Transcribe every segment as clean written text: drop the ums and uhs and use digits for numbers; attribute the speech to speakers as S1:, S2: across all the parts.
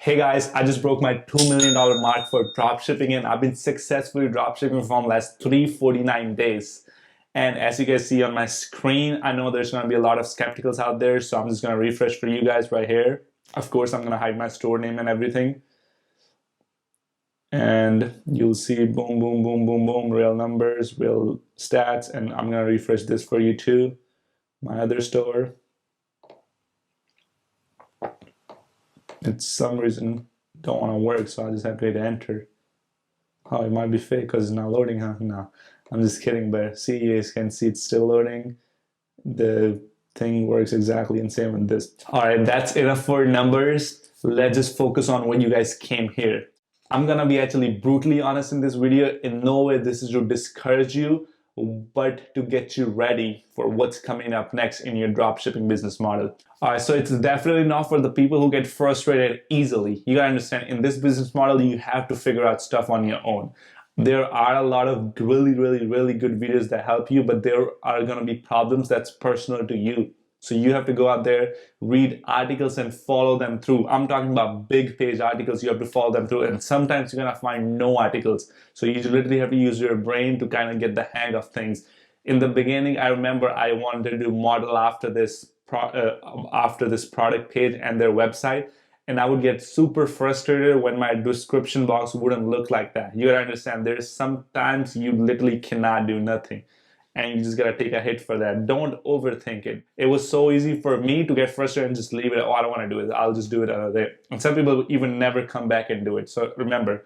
S1: Hey guys, I just broke my $2 million mark for dropshipping and I've been successfully dropshipping for the last 349 days. And as you guys see on my screen, I know there's going to be a lot of skepticals out there, so I'm just going to refresh for you guys right here. Of course, I'm going to hide my store name and everything. And you'll see boom, boom, boom, boom, boom, real numbers, real stats. And I'm going to refresh this for you too, my other store. It's some reason don't want to work, so I just have to hit enter. Oh, it might be fake because it's not loading, huh? No, I'm just kidding, but see, you guys can see it's still loading. The thing works exactly the same with this. All right, that's enough for numbers. Let's just focus on when you guys came here. I'm gonna be actually brutally honest in this video. In no way this is to discourage you, but to get you ready for what's coming up next in your dropshipping business model. All right, so it's definitely not for the people who get frustrated easily. You gotta understand, in this business model, you have to figure out stuff on your own. There are a lot of really good videos that help you, but there are gonna be problems that's personal to you. So you have to go out there, read articles and follow them through. I'm talking about big page articles, you have to follow them through, and sometimes you're gonna find no articles. So you literally have to use your brain to kind of get the hang of things. In the beginning, I remember I wanted to do model after this product page and their website, and I would get super frustrated when my description box wouldn't look like that. You gotta understand, there's sometimes you literally cannot do nothing. And you just gotta take a hit for that. Don't overthink it. It was so easy for me to get frustrated and just leave it. Oh, I don't wanna do it. I'll just do it another day. And some people even never come back and do it. So remember,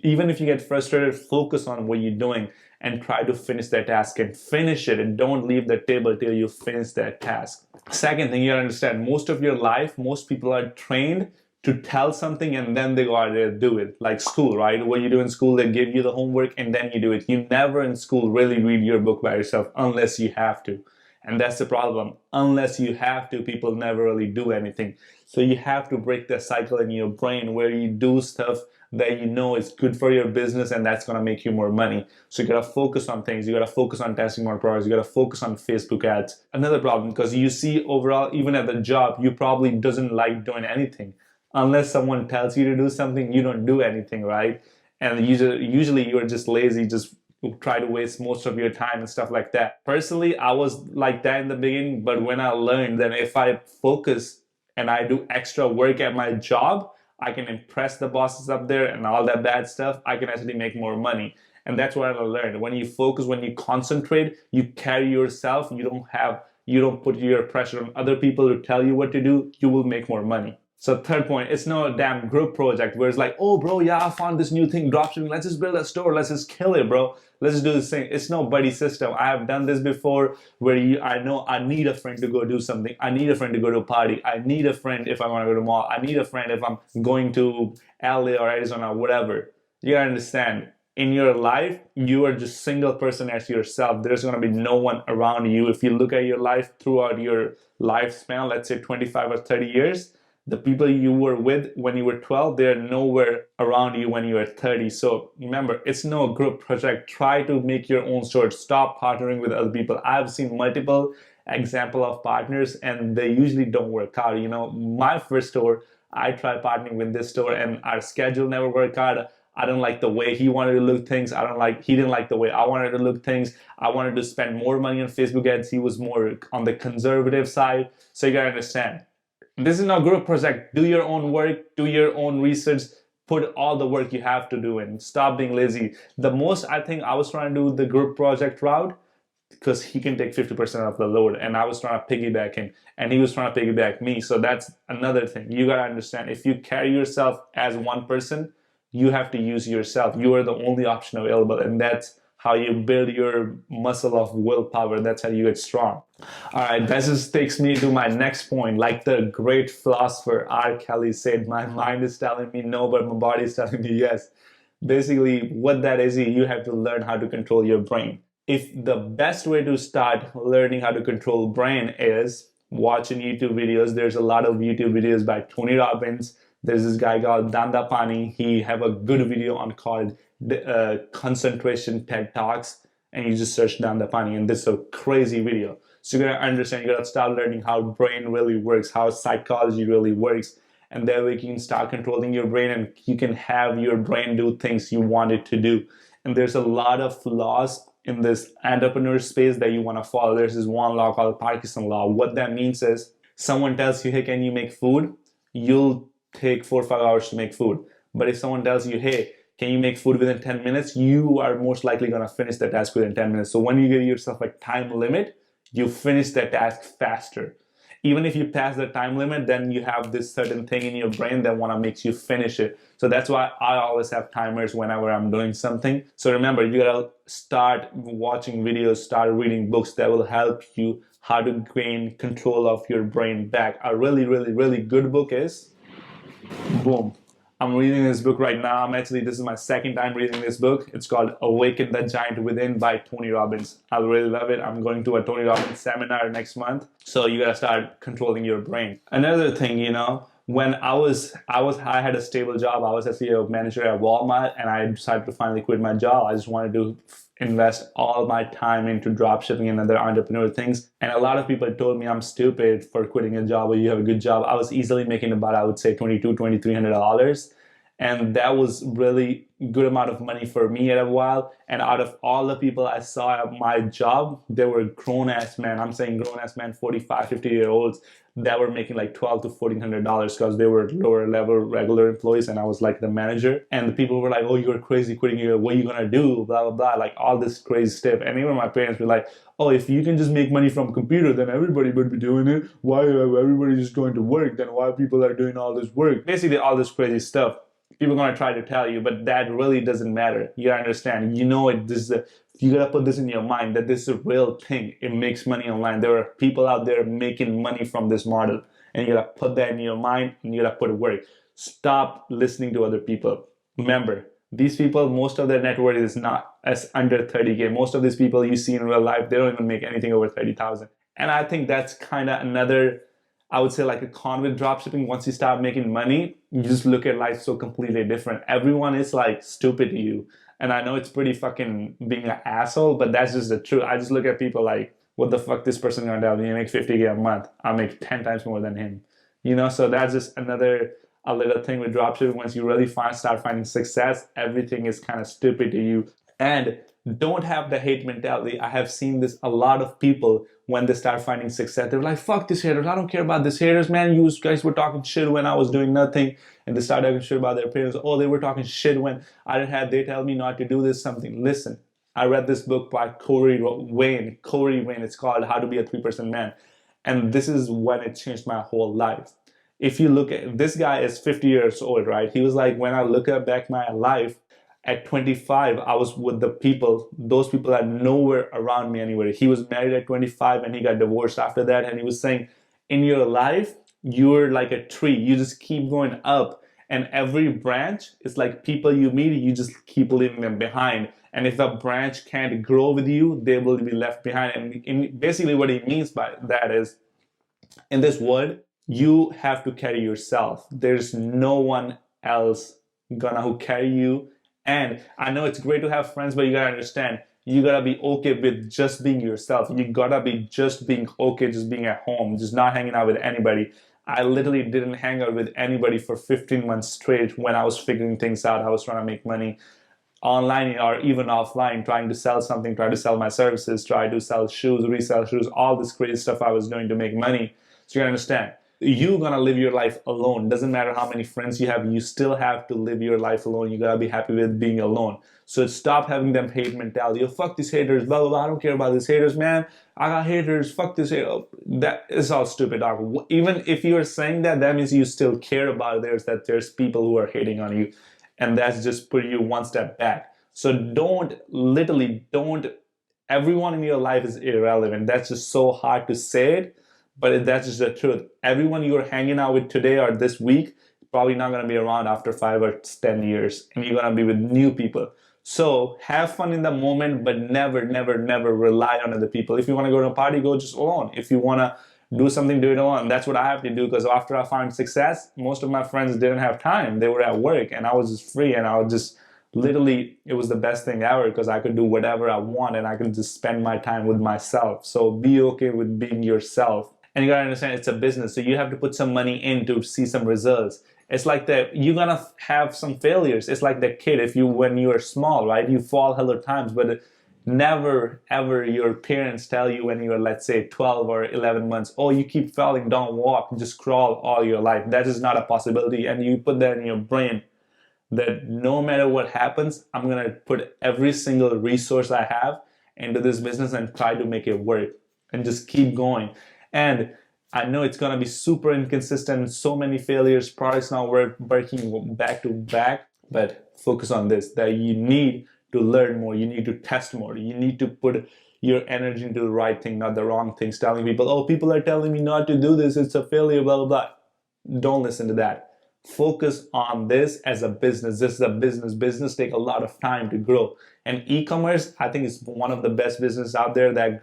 S1: even if you get frustrated, focus on what you're doing and try to finish that task and finish it, and don't leave the table till you finish that task. Second thing, you gotta understand, most of your life, most people are trained to tell something and then they go out there and do it. Like school, right? What you do in school, they give you the homework and then you do it. You never in school really read your book by yourself unless you have to. And that's the problem. Unless you have to, people never really do anything. So you have to break the cycle in your brain where you do stuff that you know is good for your business and that's gonna make you more money. So you gotta focus on things. You gotta focus on testing more products. You gotta focus on Facebook ads. Another problem, because you see overall, even at the job, you probably doesn't like doing anything. Unless someone tells you to do something, you don't do anything, right? And usually you're just lazy, just try to waste most of your time and stuff like that. Personally, I was like that in the beginning, but when I learned that if I focus and I do extra work at my job, I can impress the bosses up there and all that bad stuff, I can actually make more money. And that's what I learned. When you focus, when you concentrate, you carry yourself, you don't put your pressure on other people to tell you what to do, you will make more money. So third point, it's no damn group project where it's like, oh bro, yeah, I found this new thing, dropshipping, let's just build a store, let's just kill it, bro. Let's just do this thing. It's no buddy system. I have done this before where I know I need a friend to go do something. I need a friend to go to a party. I need a friend if I want to go to the mall. I need a friend if I'm going to LA or Arizona, whatever. You gotta understand, in your life, you are just single person as yourself. There's gonna be no one around you. If you look at your life throughout your lifespan, let's say 25 or 30 years, the people you were with when you were 12, they're nowhere around you when you are 30. So remember, it's no group project. Try to make your own store. Stop partnering with other people. I've seen multiple examples of partners and they usually don't work out. You know, my first store, I tried partnering with this store and our schedule never worked out. I don't like the way he wanted to look things. He didn't like the way I wanted to look things. I wanted to spend more money on Facebook ads. He was more on the conservative side. So you gotta understand, this is not a group project. Do your own work, do your own research, put all the work you have to do in. Stop being lazy. The most I think I was trying to do the group project route because he can take 50% of the load and I was trying to piggyback him and he was trying to piggyback me. So that's another thing. You gotta understand, if you carry yourself as one person, you have to use yourself. You are the only option available, and that's how you build your muscle of willpower. That's how you get strong. All right, that just takes me to my next point. Like the great philosopher R. Kelly said, my mind is telling me no, but my body is telling me yes. Basically, what that is, you have to learn how to control your brain. If the best way to start learning how to control brain is watching YouTube videos, there's a lot of YouTube videos by Tony Robbins. There's this guy called Dandapani. He have a good video on called concentration TED Talks, and you just search Dandapani, and this is a crazy video. So you gotta understand, you gotta start learning how brain really works, how psychology really works, and that way you can start controlling your brain and you can have your brain do things you want it to do. And there's a lot of laws in this entrepreneur space that you want to follow. There's this one law called Parkinson law. What that means is someone tells you, hey, can you make food? You'll take 4 or 5 hours to make food. But if someone tells you, hey, can you make food within 10 minutes? You are most likely going to finish the task within 10 minutes. So when you give yourself a time limit, you finish the task faster. Even if you pass the time limit, then you have this certain thing in your brain that want to make you finish it. So that's why I always have timers whenever I'm doing something. So remember, you gotta start watching videos, start reading books that will help you how to gain control of your brain back. A really, really, really good book is, boom. I'm reading this book right now. This is my second time reading this book. It's called Awaken the Giant Within by Tony Robbins. I really love it. I'm going to a Tony Robbins seminar next month. So you gotta start controlling your brain. Another thing, when I had a stable job. I was actually a manager at Walmart, and I decided to finally quit my job. I just wanted to invest all my time into dropshipping and other entrepreneur things. And a lot of people told me I'm stupid for quitting a job, or you have a good job. I was easily making about, I would say, $2,200-$2,300. And that was really good amount of money for me at a while. And out of all the people I saw at my job, there were grown-ass men. I'm saying grown-ass men, 45, 50-year-olds that were making like $1,200 to $1,400 because they were lower level regular employees, and I was like the manager. And the people were like, oh, you're crazy quitting here. What are you gonna do? Blah, blah, blah. Like all this crazy stuff. And even my parents were like, oh, if you can just make money from a computer, then everybody would be doing it. Why are everybody just going to work? Then why people are doing all this work? Basically all this crazy stuff. People are gonna try to tell you, but that really doesn't matter. You understand? You know it. You gotta put this in your mind that this is a real thing. It makes money online. There are people out there making money from this model, and you gotta put that in your mind, and you gotta put it work. Stop listening to other people. Remember, these people, most of their net worth is not as under 30K. Most of these people you see in real life, they don't even make anything over 30,000. And I think that's kind of another, I would say, like a con with dropshipping. Once you start making money, you just look at life so completely different. Everyone is like stupid to you. And I know it's pretty fucking being an asshole, but that's just the truth. I just look at people like, what the fuck this person gonna tell me? You make 50K a month. I'll make 10 times more than him. So that's just a little thing with dropshipping. Once you really start finding success, everything is kind of stupid to you. And don't have the hate mentality. I have seen this a lot of people when they start finding success. They're like, fuck these haters. I don't care about these haters, man. You guys were talking shit when I was doing nothing. And they start talking shit about their parents. Oh, they were talking shit when they tell me not to do this something. Listen, I read this book by Corey Wayne. It's called How to Be a 3% Man. And this is when it changed my whole life. If you look at, this guy is 50 years old, right? He was like, when I look back my life, at 25, I was with those people are nowhere around me anywhere. He was married at 25 and he got divorced after that. And he was saying, in your life, you're like a tree. You just keep going up. And every branch is like people you meet, you just keep leaving them behind. And if a branch can't grow with you, they will be left behind. And basically what he means by that is, in this world, you have to carry yourself. There's no one else who carry you. And I know it's great to have friends, but you gotta understand, you gotta be okay with just being yourself. You gotta be just being okay, just being at home, just not hanging out with anybody. I literally didn't hang out with anybody for 15 months straight when I was figuring things out. I was trying to make money online or even offline, trying to sell something, try to sell my services, try to sell shoes, resell shoes, all this crazy stuff I was doing to make money. So you gotta understand, you're gonna live your life alone. Doesn't matter how many friends you have, you still have to live your life alone. You gotta be happy with being alone. So stop having them hate mentality. Oh, fuck these haters, blah, blah, blah. I don't care about these haters, man. I got haters, fuck this hater. Oh, that is all stupid, dog. Even if you're saying that, that means you still care about theirs, that there's people who are hating on you. And that's just put you one step back. So don't, everyone in your life is irrelevant. That's just so hard to say it. But that's just the truth. Everyone you're hanging out with today or this week probably not going to be around after 5 or 10 years. And you're going to be with new people. So have fun in the moment, but never, never, never rely on other people. If you want to go to a party, go just alone. If you want to do something, do it alone. That's what I have to do, because after I found success, most of my friends didn't have time. They were at work and I was just free, and I was just literally, it was the best thing ever because I could do whatever I want and I could just spend my time with myself. So be okay with being yourself. And you gotta understand it's a business, so you have to put some money in to see some results. It's like that you're gonna have some failures. It's like the kid, if you when you are small, right? You fall hella times, but never ever your parents tell you when you're, let's say, 12 or 11 months, oh, you keep falling, don't walk, just crawl all your life. That is not a possibility. And you put that in your brain that no matter what happens, I'm gonna put every single resource I have into this business and try to make it work and just keep going. And I know it's gonna be super inconsistent, so many failures, products not working back to back, but focus on this, that you need to learn more, you need to test more, you need to put your energy into the right thing, not the wrong things, telling people, oh, people are telling me not to do this, it's a failure, blah, blah, blah. Don't listen to that. Focus on this as a business. This is a business. Business take a lot of time to grow. And e-commerce, I think, is one of the best businesses out there that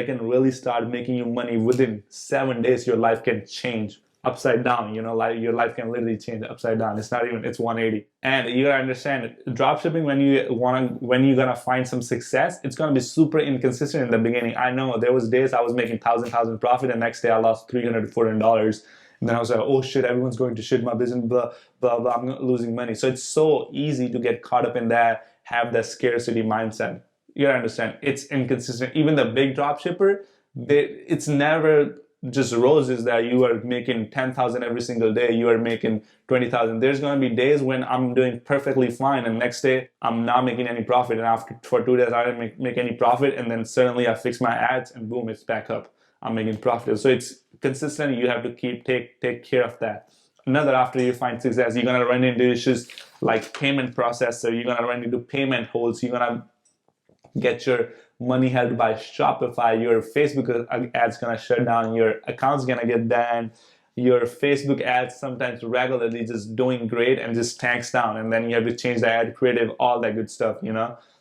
S1: can really start making you money within 7 days. Your life can change upside down. Like your life can literally change upside down. It's not even, it's 180. And you gotta understand, dropshipping, when you're gonna find some success, it's gonna be super inconsistent in the beginning. I know there was days I was making thousand profit, and next day I lost $300 to $400. And then I was like, oh shit, everyone's going to shit my business, blah, blah, blah, I'm losing money. So it's so easy to get caught up in that, have that scarcity mindset. You gotta understand, it's inconsistent. Even the big drop shipper, it's never just roses that you are making 10,000 every single day, you are making 20,000. There's gonna be days when I'm doing perfectly fine, and next day I'm not making any profit. And for 2 days I didn't make any profit, and then suddenly I fix my ads and boom, it's back up. I'm making profit. So it's consistent. You have to take care of that. Another, after you find success, you're gonna run into issues like payment processor. You're gonna run into payment holes. You're gonna get your money held by Shopify. Your Facebook ads gonna shut down. Your account's gonna get banned. Your Facebook ads sometimes regularly just doing great and just tanks down, and then you have to change the ad creative, all that good stuff.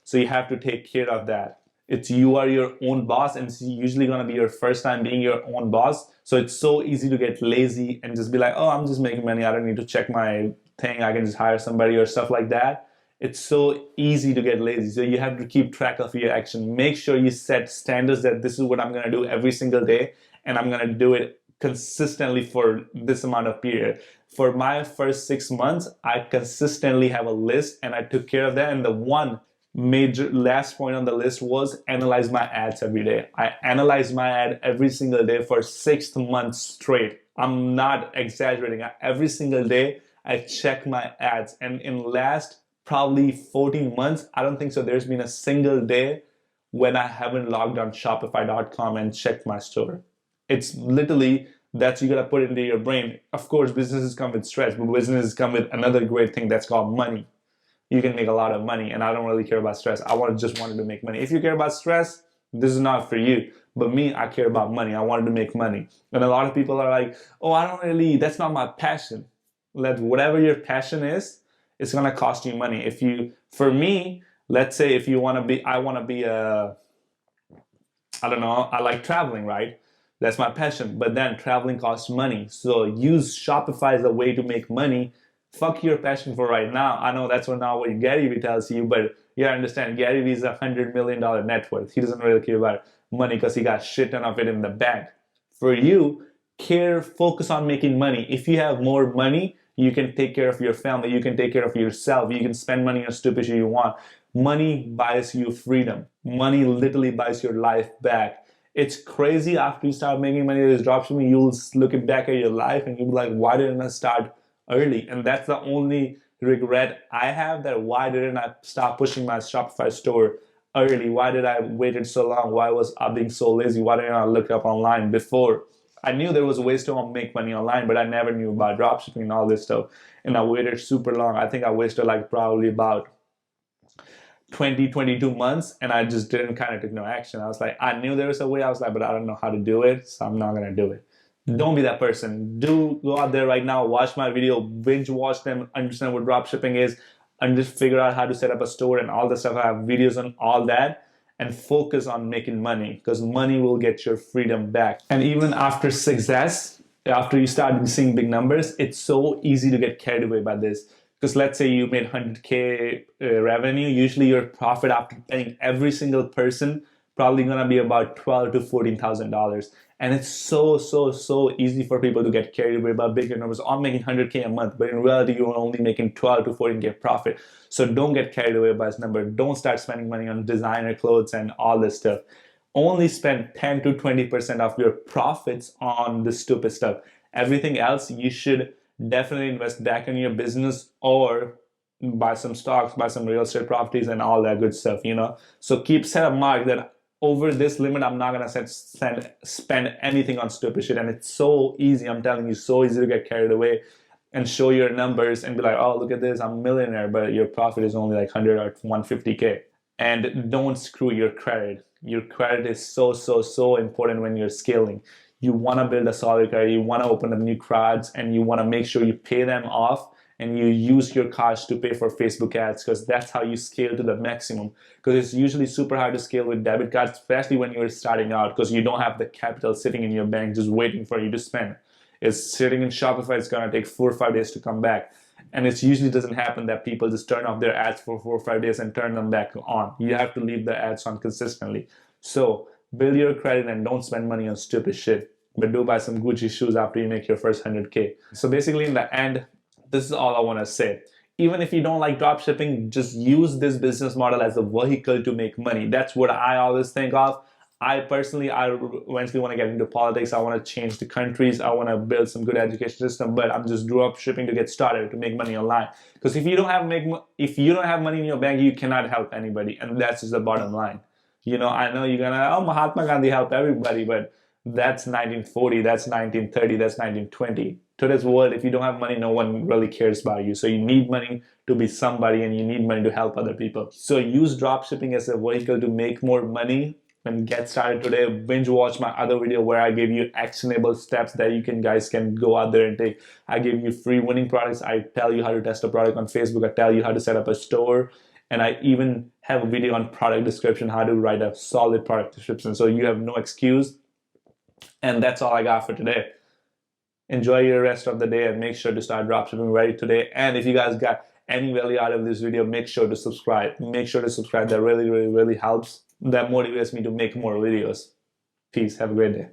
S1: So you have to take care of that. You are your own boss, and it's usually gonna be your first time being your own boss. So it's so easy to get lazy and just be like, oh, I'm just making money, I don't need to check my thing, I can just hire somebody or stuff like that. It's so easy to get lazy. So you have to keep track of your action. Make sure you set standards that this is what I'm gonna do every single day, and I'm gonna do it consistently for this amount of period. For my first 6 months, I consistently have a list, and I took care of that. And the one major last point on the list was analyze my ads every day. I analyzed my ad every single day for 6 months straight. I'm not exaggerating. Every single day I check my ads, and in last probably 14 months, I don't think so there's been a single day when I haven't logged on Shopify.com and checked my store. It's literally, that's, you gotta put it into your brain. Of course, businesses come with stress, but businesses come with another great thing that's called money. You can make a lot of money, and I don't really care about stress. I just wanted to make money. If you care about stress, this is not for you. But me, I care about money. I wanted to make money. And a lot of people are like, oh, that's not my passion. Whatever your passion is, it's gonna cost you money. For me, let's say if you wanna be, I like traveling, right? That's my passion, but then traveling costs money. So use Shopify as a way to make money. Fuck your passion for right now. I know that's not what Gary Vee tells you, but you understand, Gary Vee is $100 million net worth. He doesn't really care about money because he got shit ton of it in the bank. For you, focus on making money. If you have more money, you can take care of your family, you can take care of yourself, you can spend money on stupid shit you want. Money buys you freedom. Money literally buys your life back. It's crazy, after you start making money with dropshipping, you'll look back at your life and you'll be like, why didn't I start early? And that's the only regret I have, that why didn't I start pushing my Shopify store early? Why did I waited so long? Why was I being so lazy? Why didn't I look up online before? I knew there was ways to make money online, but I never knew about dropshipping and all this stuff. And I waited super long. I think I wasted like probably about 22 months, and I just didn't take no action. I was like, I knew there was a way. I was like, but I don't know how to do it, so I'm not gonna do it. Don't be that person. Go out there right now, watch my video, binge watch them, understand what dropshipping is, and just figure out how to set up a store and all the stuff. I have videos on all that, and focus on making money, because money will get your freedom back. And even after success, after you start seeing big numbers, it's so easy to get carried away by this. Because let's say you made 100K revenue, usually your profit after paying every single person probably gonna be about $12,000 to $14,000. And it's so easy for people to get carried away by bigger numbers. I'm making 100K a month, but in reality, you're only making 12 to 14K profit. So don't get carried away by this number. Don't start spending money on designer clothes and all this stuff. Only spend 10 to 20% of your profits on this stupid stuff. Everything else, you should definitely invest back in your business or buy some stocks, buy some real estate properties and all that good stuff, you know? So set a mark that over this limit, I'm not gonna spend anything on stupid shit. And it's so easy, I'm telling you, so easy to get carried away and show your numbers and be like, oh, look at this, I'm a millionaire, but your profit is only like 100 or 150K. And don't screw your credit. Your credit is so important when you're scaling. You wanna build a solid credit, you wanna open up new cards, and you wanna make sure you pay them off and you use your cards to pay for Facebook ads, because that's how you scale to the maximum. Because it's usually super hard to scale with debit cards, especially when you're starting out, because you don't have the capital sitting in your bank just waiting for you to spend. It's sitting in Shopify, it's gonna take 4 or 5 days to come back. And it usually doesn't happen that people just turn off their ads for 4 or 5 days and turn them back on. You have to leave the ads on consistently. So build your credit and don't spend money on stupid shit, but do buy some Gucci shoes after you make your first 100K. So basically in the end, this is all I want to say. Even if you don't like dropshipping, just use this business model as a vehicle to make money. That's what I always think of. I eventually want to get into politics. I want to change the countries. I want to build some good education system, but I'm just dropshipping to get started, to make money online. Because if you don't have money in your bank, you cannot help anybody. And that's just the bottom line. You know, I know you're gonna, oh, Mahatma Gandhi helped everybody, but that's 1940, that's 1930, that's 1920. Today's world, if you don't have money, no one really cares about you. So you need money to be somebody, and you need money to help other people. So use dropshipping as a vehicle to make more money and get started today. Binge watch my other video where I gave you actionable steps that you guys can go out there and take. I give you free winning products. I tell you how to test a product on Facebook. I tell you how to set up a store. And I even have a video on product description, how to write a solid product description. So you have no excuse. And that's all I got for today. Enjoy your rest of the day and make sure to start dropshipping right today. And if you guys got any value out of this video, make sure to subscribe. Make sure to subscribe. That really helps. That motivates me to make more videos. Peace. Have a great day.